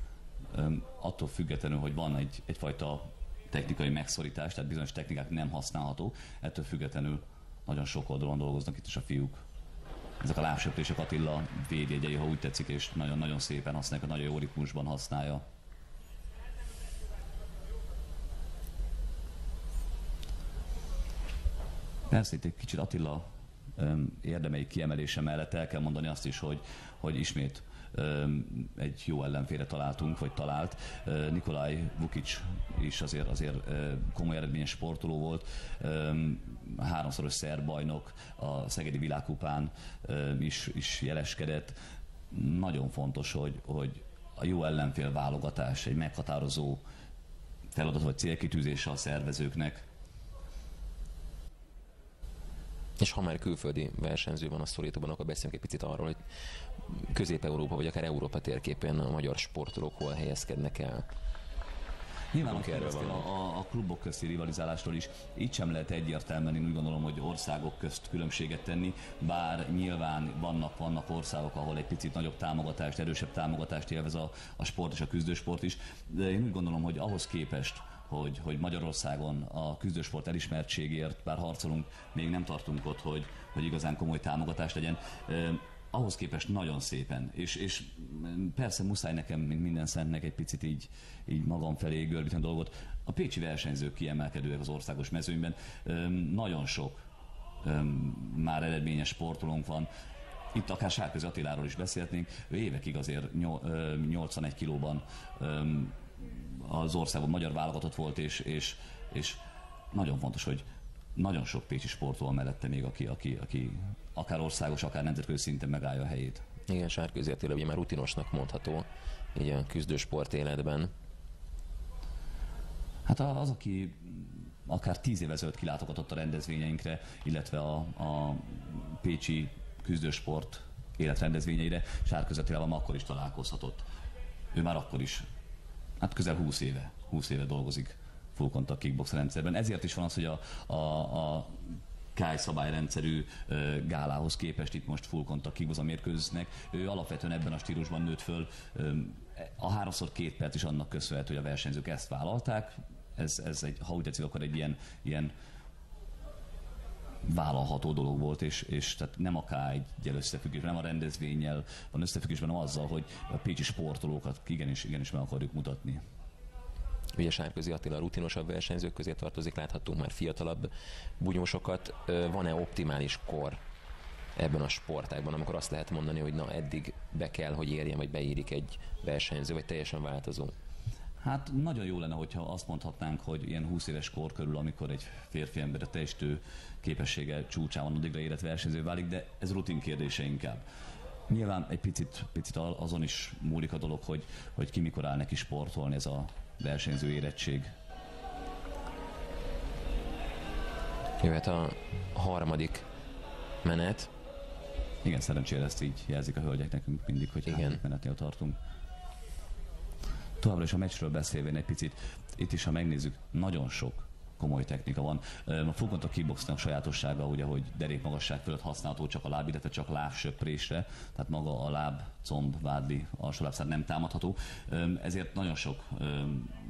attól függetlenül, hogy van egyfajta technikai megszorítás, tehát bizonyos technikák nem használhatók, ettől függetlenül nagyon sok oldalon dolgoznak itt is a fiúk. Ezek a lábsöprések Attila védjegyei, ha úgy tetszik, és nagyon-nagyon szépen használják, nagyon jó ritmusban használja. Persze itt egy kicsit Attila érdemei kiemelése mellett el kell mondani azt is, hogy ismét egy jó ellenfélre találtunk, vagy talált. Nikolaj Vukic is azért komoly eredményes sportoló volt, háromszoros szerb bajnok, a Szegedi Világkupán is jeleskedett. Nagyon fontos, hogy a jó ellenfél válogatás egy meghatározó feladat vagy célkitűzése a szervezőknek. És ha már külföldi versenyző van a szorítóban, akkor beszéljünk egy picit arról, hogy Közép-Európa, vagy akár Európa térképen a magyar sportolók hol helyezkednek el. Nyilván a klubok közti rivalizálásról is így sem lehet egyértelműen, én úgy gondolom, hogy országok közt különbséget tenni, bár nyilván vannak országok, ahol egy picit nagyobb támogatást, erősebb támogatást élvez a sport és a küzdősport is, de én úgy gondolom, hogy ahhoz képest, hogy Magyarországon a küzdősport elismertségért, bár harcolunk, még nem tartunk ott, hogy igazán komoly támogatás legyen. Ahhoz képest nagyon szépen, és persze muszáj nekem, mint minden szentnek egy picit így magam felé görbíteni a dolgot. A pécsi versenyzők kiemelkedőek az országos mezőnyben. Nagyon sok már eredményes sportolónk van. Itt akár Sárközi Attiláról is beszélhetnénk. Ő évekig azért 81 kilóban az országban magyar válogatott volt, és nagyon fontos, hogy nagyon sok pécsi sportoló mellette még, aki akár országos, akár nemzetközi szinten megállja a helyét. Igen, Sárközi Attila ugye már rutinosnak mondható így a küzdősport életben. Hát az, aki akár 10 évvel ezelőtt kilátogatott a rendezvényeinkre, illetve a pécsi küzdősport életrendezvényeire, Sárközi Attilával akkor is találkozhatott. Ő már akkor is, hát közel 20 éve dolgozik full contact kickbox rendszerben. Ezért is van az, hogy a KAI szabályrendszerű gálához képest itt most full contact kickbox mérkőznek. Ő alapvetően ebben a stílusban nőtt föl. A 3x2 perc is annak köszönhető, hogy a versenyzők ezt vállalták. Ez egy, ha úgy tetszik, akkor egy ilyen vállalható dolog volt, és tehát nem a K1-gyel összefüggésben, nem a rendezvénnyel van összefüggésben, hanem azzal, hogy a pécsi sportolókat igenis meg akarjuk mutatni. Ugye Sárközi Attila rutinosabb versenyzők közé tartozik, láthatunk már fiatalabb bunyósokat. Van-e optimális kor ebben a sportágban, amikor azt lehet mondani, hogy na eddig be kell, hogy érjen, vagy beérik egy versenyző, vagy teljesen változó? Hát nagyon jó lenne, hogyha azt mondhatnánk, hogy ilyen 20 éves kor körül, amikor egy férfi ember a teljesítő képessége csúcsán van, addigra érett versenyző válik, de ez rutin kérdése inkább. Nyilván egy picit azon is múlik a dolog, hogy ki mikor áll neki sportolni, ez a versenyző érettség. Jöhet a harmadik menet. Igen, szerencsére ezt így jelzik a hölgyek nekünk mindig, hogy harmadik menetnél tartunk. Továbbra is a meccsről beszélvén egy picit, itt is, ha megnézzük, nagyon sok komoly technika van. A full contact kickboxnak sajátossága, ugye, hogy derékmagasság fölött használható csak a láb, illetve csak lábsöprésre, tehát maga a láb, comb, vádli, alsólábszár nem támadható. Ezért nagyon sok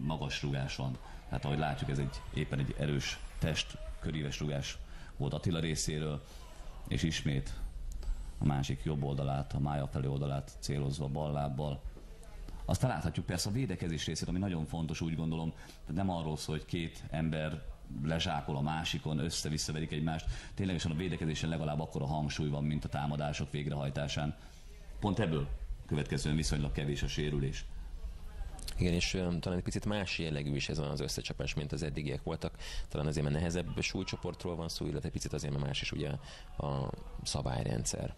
magas rugás van. Tehát ahogy látjuk, ez éppen egy erős test, köríves rugás volt Attila részéről, és ismét a másik jobb oldalát, a mája felé oldalát célozva bal lábbal. Aztán láthatjuk persze a védekezés részét, ami nagyon fontos, úgy gondolom, tehát nem arról szól, hogy két ember lezsákol a másikon, össze-visszaverik egymást. Ténylegesen a védekezésen legalább akkora hangsúly van, mint a támadások végrehajtásán. Pont ebből következően viszonylag kevés a sérülés. Igen, és talán egy picit más jellegű is ez az összecsapás, mint az eddigiek voltak. Talán azért, mert nehezebb súlycsoportról van szó, illetve egy picit azért, mert más is ugye a szabályrendszer.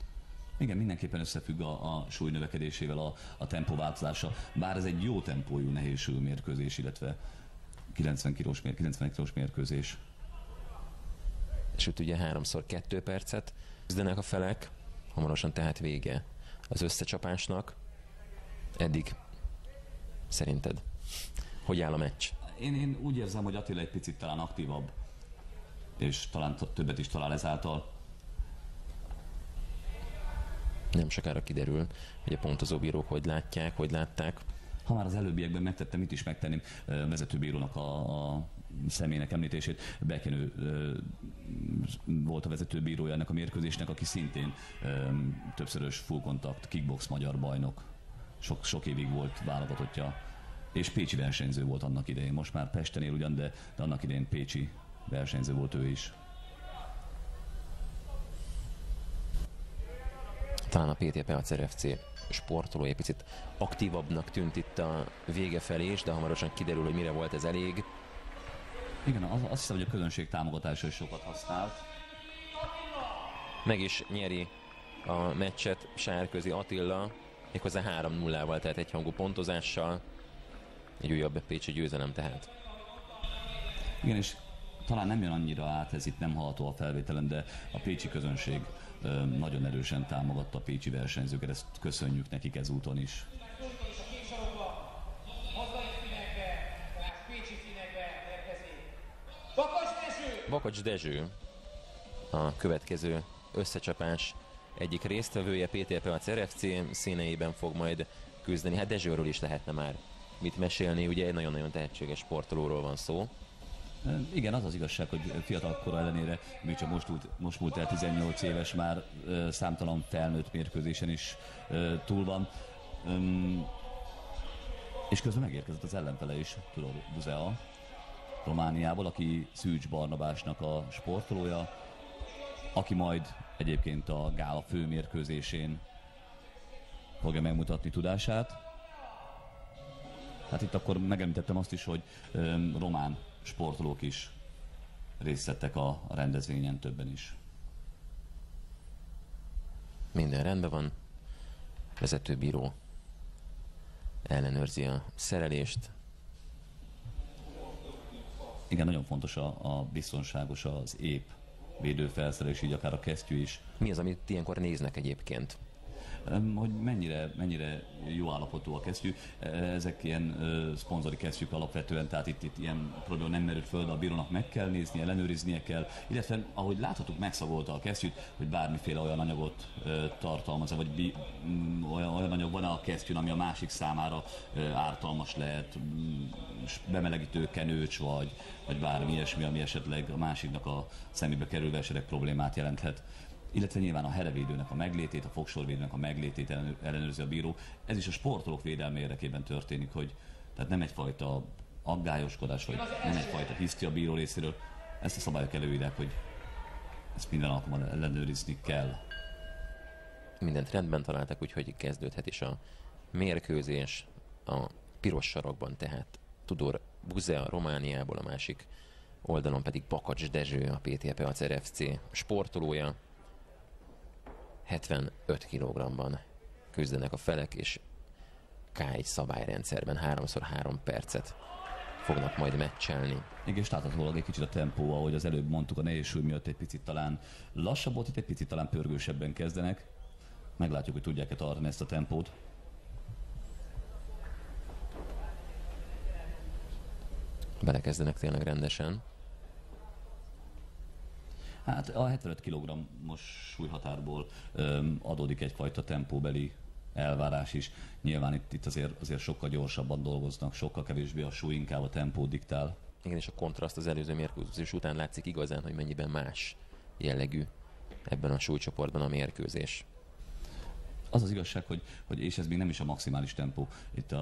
Igen, mindenképpen összefügg a súly növekedésével a tempóváltozása, bár ez egy jó tempójú nehézsúlyú mérkőzés, illetve 90 kilós mérkőzés. És itt ugye 3x2 percet küzdenek a felek, hamarosan tehát vége az összecsapásnak. Eddig szerinted hogy áll a meccs? Én úgy érzem, hogy Attila egy picit talán aktívabb, és talán többet is talál ezáltal. Nem sokára kiderül, hogy a pontozóbírók hogy látják, hogy látták. Ha már az előbbiekben megtettem, mit is megtenném vezetőbírónak a személynek említését. Bekenő volt a vezetőbírója ennek a mérkőzésnek, aki szintén többszörös full contact kickbox magyar bajnok. Sok évig volt válogatottja, és pécsi versenyző volt annak idején. Most már Pesten él ugyan, de annak idején pécsi versenyző volt ő is. Talán a PTP Acer FC sportolója egy picit aktívabbnak tűnt itt a vége felé is, de hamarosan kiderül, hogy mire volt ez elég. Igen, azt hiszem, hogy a közönség támogatása is sokat használt. Meg is nyeri a meccset Sárközi Attila, méghozzá 3-0-val, tehát egyhangú pontozással. Egy újabb pécsi győzelem tehát. Igen, és talán nem jön annyira át, ez itt nem hallható a felvételen, de a pécsi közönség nagyon erősen támogatta a pécsi versenyzőket, ezt köszönjük nekik ezúton is. Bakacs Dezső a következő összecsapás egyik résztvevője, PTP Acer FC színeiben fog majd küzdeni. Hát Dezsőről is lehetne már mit mesélni, ugye egy nagyon-nagyon tehetséges sportolóról van szó. Igen, az az igazság, hogy fiatal kora ellenére, még csak most múlt el 18 éves, már számtalan felnőtt mérkőzésen is túl van. És közben megérkezett az ellenfele is, Tudor Buzea, Romániából, aki Szűcs Barnabásnak a sportolója, aki majd egyébként a gála főmérkőzésén fogja megmutatni tudását. Hát itt akkor megemlítettem azt is, hogy román sportolók is részt vettek a rendezvényen, többen is. Minden rendben van. Vezetőbíró ellenőrzi a szerelést. Igen, nagyon fontos a biztonságos, az épp védőfelszerelés, így akár a kesztyű is. Mi az, amit ilyenkor néznek egyébként? Hogy mennyire jó állapotú a kesztyű. Ezek ilyen szponzori kesztyűk alapvetően, tehát itt ilyen probléma nem merül föl, de a bírónak meg kell nézni, ellenőriznie kell, illetve ahogy láthatók, megszagolta a kesztyűt, hogy bármiféle olyan anyagot tartalmaz, vagy olyan anyag van a kesztyűn, ami a másik számára ártalmas lehet, bemelegítő kenőcs, vagy bármi ilyesmi, ami esetleg a másiknak a szemébe kerülve esetleg problémát jelenthet. Illetve nyilván a herevédőnek a meglétét, a fogsorvédőnek a meglétét ellenőrzi a bíró. Ez is a sportolók védelme érdekében történik, hogy tehát nem egyfajta aggályoskodás, vagy nem egyfajta hiszti a bíró részéről. Ezt a szabályok előírják, hogy ezt minden alkalommal ellenőrizni kell. Mindent rendben találtak, úgyhogy kezdődhet is a mérkőzés a piros sarokban, tehát Tudor Buzea Romániából, a másik oldalon pedig Bakacs Dezső, a PTP Acer FC sportolója. 75 kg-ban küzdenek a felek, és K1 szabályrendszerben 3x3 percet fognak majd meccselni. Igen, és láthatólag egy kicsit a tempó, ahogy az előbb mondtuk, a nehézsúly miatt egy picit talán lassabb volt, itt egy picit talán pörgősebben kezdenek. Meglátjuk, hogy tudják-e tartani ezt a tempót. Belekezdenek tényleg rendesen. Hát a 75 kg-os súlyhatárból adódik egyfajta tempóbeli elvárás is. Nyilván itt azért sokkal gyorsabban dolgoznak, sokkal kevésbé a súly, inkább a tempó diktál. Igen, és a kontraszt az előző mérkőzés után látszik igazán, hogy mennyiben más jellegű ebben a súlycsoportban a mérkőzés. Az az igazság, hogy és ez még nem is a maximális tempó. Itt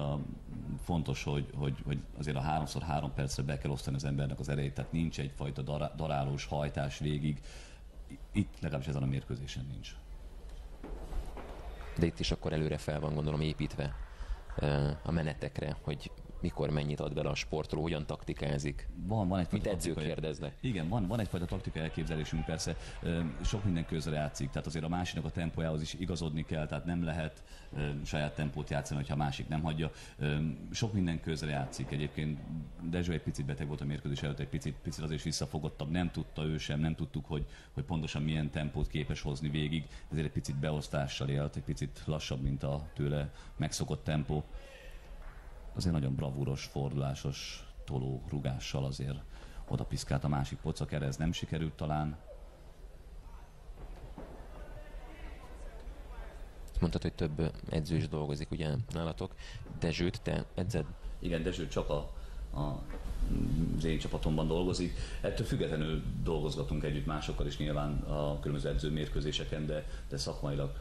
fontos, hogy azért a 3x3 percre be kell osztani az embernek az erejét, tehát nincs egyfajta darálós hajtás végig. Itt legalábbis ezen a mérkőzésen nincs. De itt is akkor előre fel van, gondolom, építve a menetekre, hogy mikor mennyit ad bele a sportoló, hogyan taktikázik. Van egy Mint edzők kérdeznek. Igen, van egyfajta taktikai elképzelésünk, persze sok minden közre játszik, tehát azért a másiknak a tempójához is igazodni kell, tehát nem lehet saját tempót játszani, hogyha a másik nem hagyja. Sok minden közre játszik. Egyébként Dezső egy picit beteg volt a mérkőzés előtt, egy picit azért is visszafogottabb, nem tudta ő sem, nem tudtuk, hogy pontosan milyen tempót képes hozni végig, ezért egy picit beosztással élt, egy picit lassabb, mint a tőle megszokott tempó. Azért nagyon bravúros, fordulásos toló rugással azért oda piszkált a másik pocakere, ez nem sikerült talán. Mondtad, hogy több edző is dolgozik ugye nálatok. Dezsőt te edzed? Igen, Dezső csak az én csapatomban dolgozik. Ettől függetlenül dolgozgatunk együtt másokkal is nyilván a különböző edzőmérkőzéseken, de szakmailag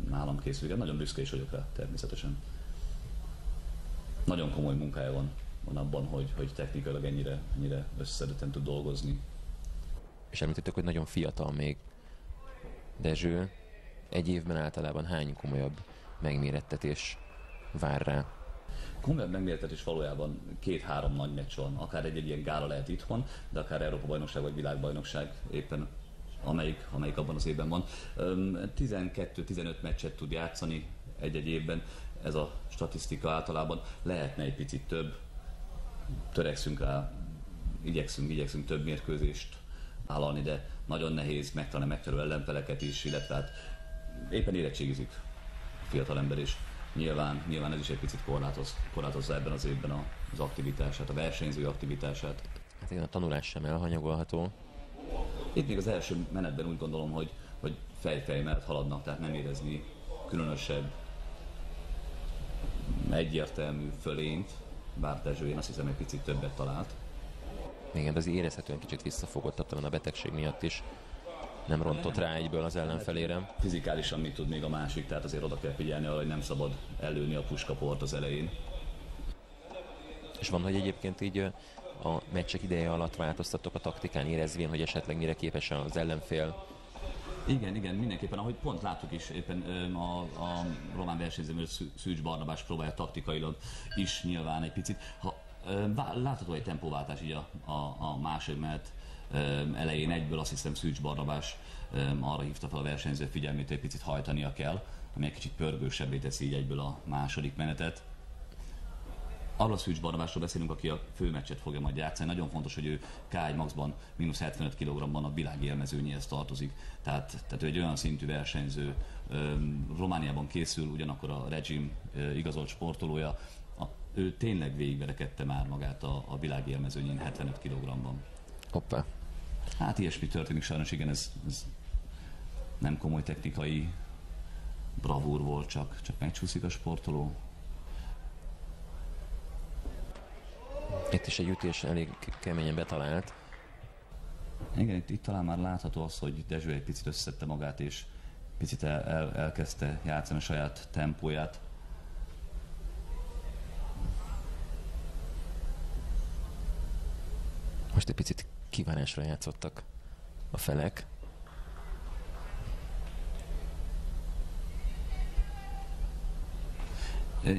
nálam készül. Igen, nagyon büszke is vagyok rá természetesen. Nagyon komoly munkája van abban, hogy technikailag ennyire összedetten tud dolgozni. És említettük, hogy nagyon fiatal még Dezső. Egy évben általában hány komolyabb megmérettetés vár rá? Komolyabb megmérettetés valójában 2-3 nagy meccs van. Akár egy ilyen gála lehet itthon, de akár Európa-bajnokság vagy világbajnokság éppen amelyik abban az évben van. 12-15 meccset tud játszani egy-egy évben. Ez a statisztika általában lehetne egy picit több. Törekszünk rá, igyekszünk több mérkőzést vállalni, de nagyon nehéz megtalálni megfelelő ellenfeleket is, illetve hát éppen érettségizik a fiatalember is. Nyilván ez is egy picit korlátozza ebben az évben az aktivitását, a versenyző aktivitását. Hát igen, a tanulás sem elhanyagolható. Itt még az első menetben úgy gondolom, hogy fej mellett haladnak, tehát nem érezni különösebb, egyértelmű fölényt, bár Dezső én azt hiszem egy picit többet talált. Igen, de azért érezhetően kicsit visszafogottabb, talán a betegség miatt is nem rontott rá egyből az ellenfelére. Fizikálisan mit tud még a másik, tehát azért oda kell figyelni arra, hogy nem szabad előni a puskaport az elején. És van, hogy egyébként így a meccsek ideje alatt változtattok a taktikán, érezvén, hogy esetleg mire képes az ellenfél? Igen, mindenképpen, ahogy pont láttuk is, éppen a román versenyző Szűcs Barnabás próbálja taktikailag is nyilván egy picit. Látható egy tempóváltás így a második menet elején egyből, azt hiszem Szűcs Barnabás arra hívta fel a versenyző figyelmét, hogy egy picit hajtania kell, ami egy kicsit pörgősebbé teszi így egyből a második menetet. Arról a Szűcs Barnabásról beszélünk, aki a főmeccset fogja majd játszani. Nagyon fontos, hogy ő K1 Maxban mínusz 75 kg-ban a világélmezőnyéhez tartozik. Tehát ő egy olyan szintű versenyző, Romániában készül, ugyanakkor a Regime igazolt sportolója. Ő tényleg végigverekedte már magát a világélmezőnyén 75 kg-ban. Hoppá. Hát ilyesmi történik sajnos, igen, ez nem komoly technikai bravúr volt, csak megcsúszik a sportoló. Itt is egy ütés elég keményen betalált. Igen, itt talán már látható az, hogy Dezső egy picit összeszedte magát, és picit elkezdte játszani a saját tempóját. Most egy picit kívánásra játszottak a felek.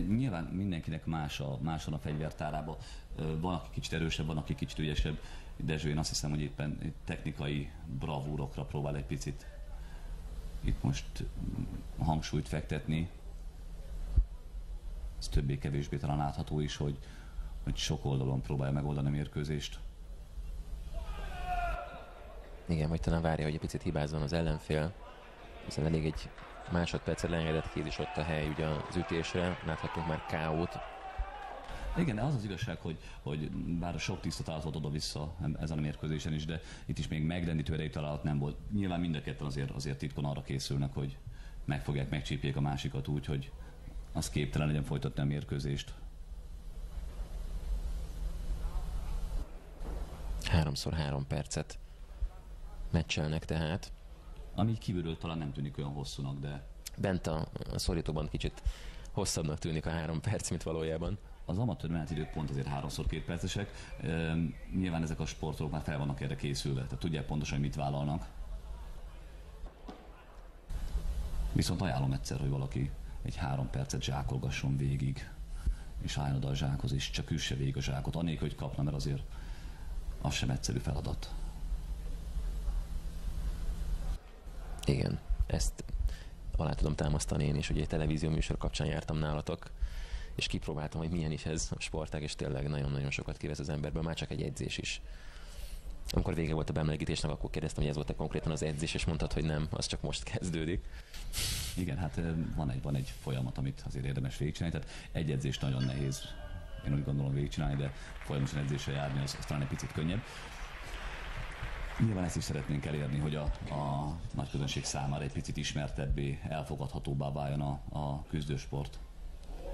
Nyilván mindenkinek más a fegyvertárába. Van, aki kicsit erősebb, van, aki kicsit ügyesebb. Dezső, én azt hiszem, hogy éppen technikai bravúrokra próbál egy picit itt most hangsúlyt fektetni. Ez többé-kevésbé talán látható is, hogy sok oldalon próbálja megoldani a mérkőzést. Igen, vagy talán várja, hogy egy picit hibázzon az ellenfél, hiszen elég egy másodpercre leengedett kéz is ott a hely ugye az ütésre, láthatunk már KO-t. Igen, az az igazság, hogy bár sok tiszta találat oda-vissza ezen a mérkőzésen is, de itt is még megrendítő erejű találat nem volt. Nyilván mind a ketten azért titkon arra készülnek, hogy megfogják, megcsípjék a másikat úgy, hogy az képtelen legyen folytatni a mérkőzést. 3x3 percet meccselnek tehát. Ami kívülről talán nem tűnik olyan hosszúnak, de... Bent a szorítóban kicsit hosszabbnak tűnik a 3 perc, mint valójában. Az amatőr menetidők pont azért 3x2 percesek. Nyilván ezek a sportolók már fel vannak erre készülve, tehát tudják pontosan, hogy mit vállalnak. Viszont ajánlom egyszer, hogy valaki egy 3 percet zsákolgasson végig, és álljon oda a zsákhoz, és csak üsse végig a zsákot, anélkül, hogy kapna, mert azért az sem egyszerű feladat. Igen, ezt alá tudom támasztani én is, ugye egy televízió műsor kapcsán jártam nálatok, és kipróbáltam, hogy milyen is ez a sportág, és tényleg nagyon-nagyon sokat kivesz az emberből, már csak egy edzés is. Amikor vége volt a bemelegítésnek, akkor kérdeztem, hogy ez volt-e konkrétan az edzés, és mondtad, hogy nem, az csak most kezdődik. Igen, hát van egy folyamat, amit azért érdemes végigcsinálni, tehát egy edzés nagyon nehéz, én úgy gondolom végigcsinálni, de folyamatosan edzéssel járni, az talán egy picit könnyebb. Nyilván ezt is szeretnénk elérni, hogy a nagy közönség számára egy picit ismertebbé, elfogadhatóbbá váljon a küzdősport.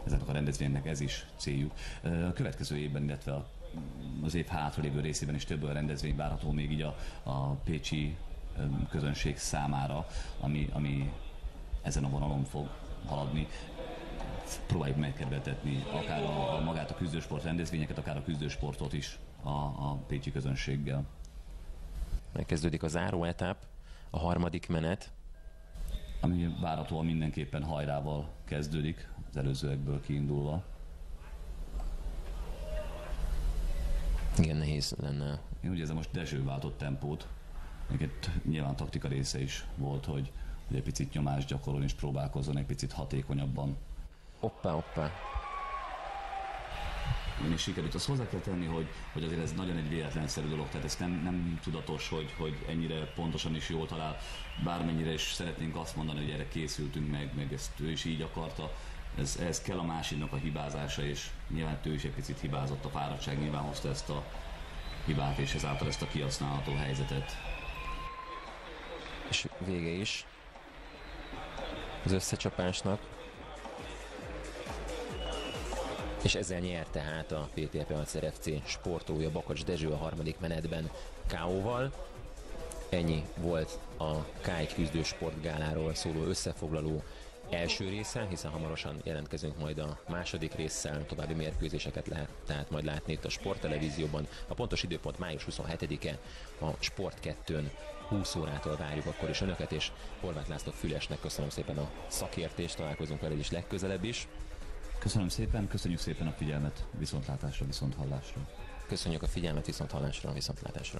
Ezeknek a rendezvényeknek ez is céljuk. A következő évben, illetve az év hátralévő részében is több olyan rendezvény várható még így a pécsi közönség számára, ami ezen a vonalon fog haladni. Próbáljuk megkedveltetni akár magát a küzdősport rendezvényeket, akár a küzdősportot is a pécsi közönséggel. Megkezdődik a záró etap, a harmadik menet. Ami várhatóan mindenképpen hajrával kezdődik, az előzőekből kiindulva. Igen, nehéz lenne. Én ugye ezzel most Dezső váltott tempót. Nyilván taktika része is volt, hogy egy picit nyomást gyakorolni és próbálkozzon egy picit hatékonyabban. Hoppá. Én is sikerült. Azt hozzá kell tenni, hogy azért ez nagyon egy véletlenszerű dolog, tehát ez nem tudatos, hogy ennyire pontosan is jól talál. Bármennyire is szeretnénk azt mondani, hogy erre készültünk meg ezt ő is így akarta. Ez kell a másiknak a hibázása, és nyilván ő is egy picit hibázott, a fáradtság nyilván hozta ezt a hibát, és ezáltal ezt a kihasználható helyzetet. És vége is az összecsapásnak. És ezzel nyert tehát a PTP Alcer FC sportolója Bakacs Dezső a harmadik menetben KO-val. Ennyi volt a K1 küzdősport gáláról szóló összefoglaló első része, hiszen hamarosan jelentkezünk majd a második résszel, további mérkőzéseket lehet tehát majd látni itt a Sporttelevízióban. A pontos időpont május 27-e, a Sport 2-n 20 órától várjuk akkor is önöket, és Horváth László Fülesnek köszönöm szépen a szakértést, találkozunk vele is legközelebb is. Köszönöm szépen, köszönjük szépen a figyelmet, viszontlátásra, viszonthallásra. Köszönjük a figyelmet, viszonthallásra, viszontlátásra.